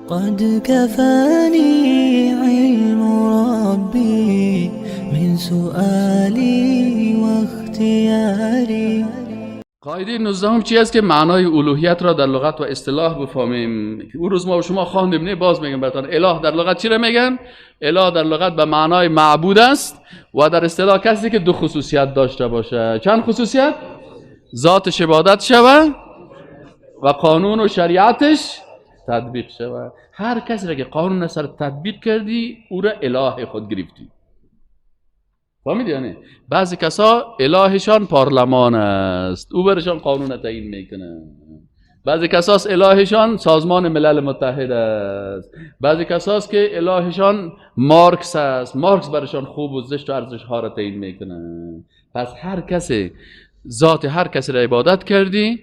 قد كفاني علم ربي من سؤالي واختياري. قاعده 19 چی است که معنای الوهیت را در لغت و اصطلاح بفهمیم. اون روز ما و شما خواندیم، نه باز میگم براتون. اله در لغت چی را میگن؟ اله در لغت به معنای معبود است و در اصطلاح کسی که دو خصوصیت داشته باشه. چند خصوصیت؟ ذاتش عبادت شوه و قانون و شریعتش تطبیق شوه. هر کسی را که قانون سر تطبیق کردی او را اله خود گرفتی. فهمیدی یا نه؟ بعضی کسا الهشان پارلمان است، او برشان قانون تعیین میکنه. بعضی کساس الهشان سازمان ملل متحد است. بعضی کساس که الهشان مارکس است، مارکس برشان خوب و زشت و ارزش ها را تعیین میکنه. پس هر کسی ذات هر کسی را عبادت کردی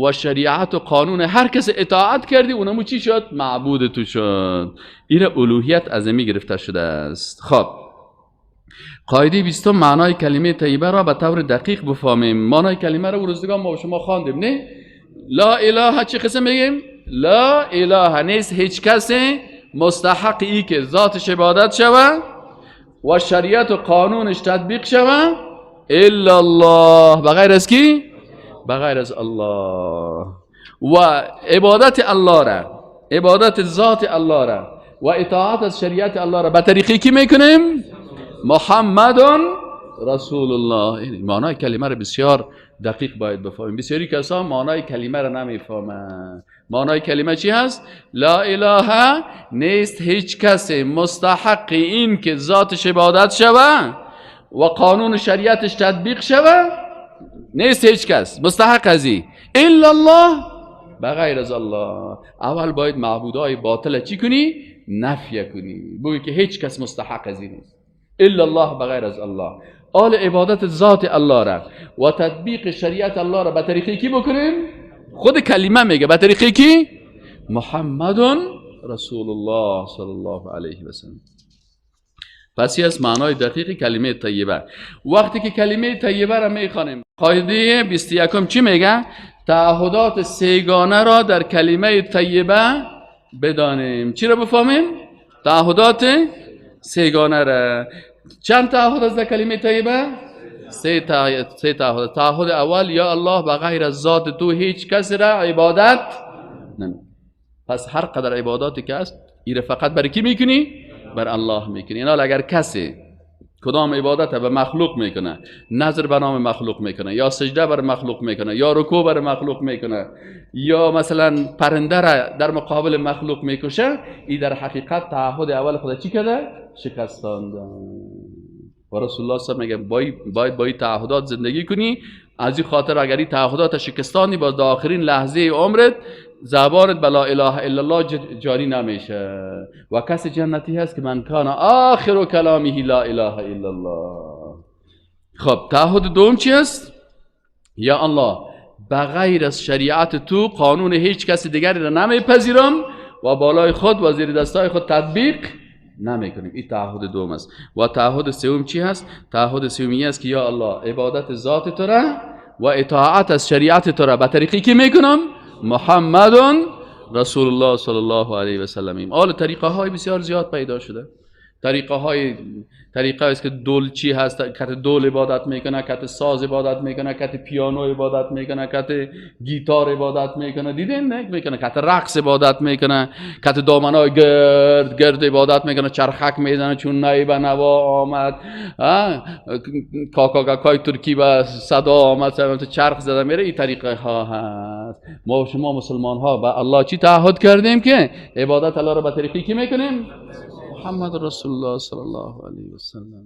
و شریعت و قانون هر کسی اطاعت کردی، اونمو چی شد؟ معبود تو شد. این الوهیت از می گرفته شده است. خب قاعده 20 معنای کلمه طیبه را به طور دقیق بفهمیم. معنای کلمه را روزگار ما و شما خواندیم، نه؟ لا اله چه قسم میگیم؟ لا اله، نیست هیچ کسی مستحق ای که ذاتش عبادت شوه و شریعت و قانونش تطبیق شوه الا الله، بغیر از کی؟ بغیر از الله. و عبادت الله را، عبادت ذات الله را و اطاعت از شریعت الله را به طریقی کی میکنیم؟ محمد رسول الله. این معنای کلمه را بسیار دقیق باید بفهمیم. بسیاری کسا معنای کلمه را نمیفهمند. معنای کلمه چی هست؟ لا اله، نیست هیچ کسی مستحق این که ذاتش عبادت شوه و قانون شریعتش تطبیق شوه، نیست هیچ کس مستحق ازی الا الله، بغیر از الله. اول باید معبودای باطل چی کنی؟ نفی کنی، بگی که هیچ کس مستحق ازی نیست الا الله، بغیر از الله. آل عبادت ذات الله را و تطبیق شریعت الله را به طریقی کی بکنیم؟ خود کلمه میگه به طریقی کی؟ محمد رسول الله صلی الله علیه و سلم. پس از معنای دقیق کلمه طیبه. وقتی که کلمه طیبه را میخوانیم، قاعده 21 چی میگه؟ تعهدات سیگانه را در کلمه طیبه بدانیم. چی را بفهمیم؟ تعهدات سیگانه را. چند تعهد از کلمه طیبه؟ سه تعهد. تعهد اول یا الله بغیر از ذات تو هیچ کسی را عبادت نمی. پس هر قدر عباداتی که است این فقط برای کی میکنی؟ بر الله میکنی. اینا اگر کسی کدام عبادت به مخلوق میکنه، نظر به نام مخلوق میکنه، یا سجده بر مخلوق میکنه، یا رکوع بر مخلوق میکنه، یا مثلا پرنده را در مقابل مخلوق میکشه، این در حقیقت تعهد اول خود چی کرده؟ شکستانده. و رسول الله صلی الله علیه و آله میگه باید با این تعهدات زندگی کنی. از این خاطر اگر این تعهدات شکستانی، باز در آخرین لحظه عمرت زبانت بلا اله الا الله جاری نمیشه. و کسی جنتی هست که من کان آخر کلامه لا اله الا الله. خب تعهد دوم چی است؟ یا الله بغیر از شریعت تو قانون هیچ کسی دیگری را نمیپذیرم و بالای خود و زیر دستای خود تطبیق نمیکنیم. این تعهد دوم است. و تعهد سوم چی هست؟ تعهد سومی است که یا الله عبادت ذات تو را و اطاعت از شریعت تو را به طریقی که میکنم محمد رسول الله صلی الله علیه و سلم. آل طریقه های بسیار زیاد پیدا شده. طریقه است که دول چی هست؟ کت دول عبادت میکنه، کت ساز عبادت میکنه، کت پیانو عبادت میکنه، کت گیتار عبادت میکنه، دیدین نه میکنه، کت رقص عبادت میکنه، کت دامنای گرد عبادت میکنه، چرخک میزنه چون نایب نوا آمد، کاکای ترکی و صدا آمد چرخ زده میره. این طریقه ها هست. ما و شما مسلمان ها به الله چی تعهد کردیم که عبادت الله را به طریقی کی میکنیم؟ محمد رسول الله صلی الله علیه و سلم.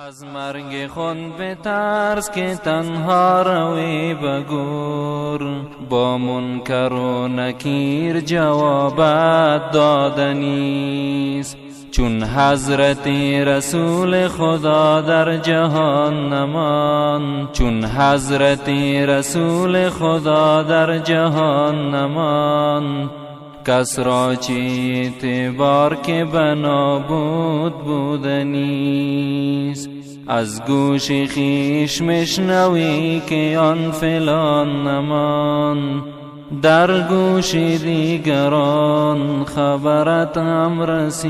از مرگ خود بترس که تنها روی بگور، با منکر و نکیر جوابت دادنیست. چون حضرت رسول خدا در جهان نمان، چون حضرت رسول خدا در جهان نمان، کس را چی اعتبار که بنابود بودنیست. از گوش خیش مشنوی که آن فلان نمان، در گوش دیگران خبرت هم رسید.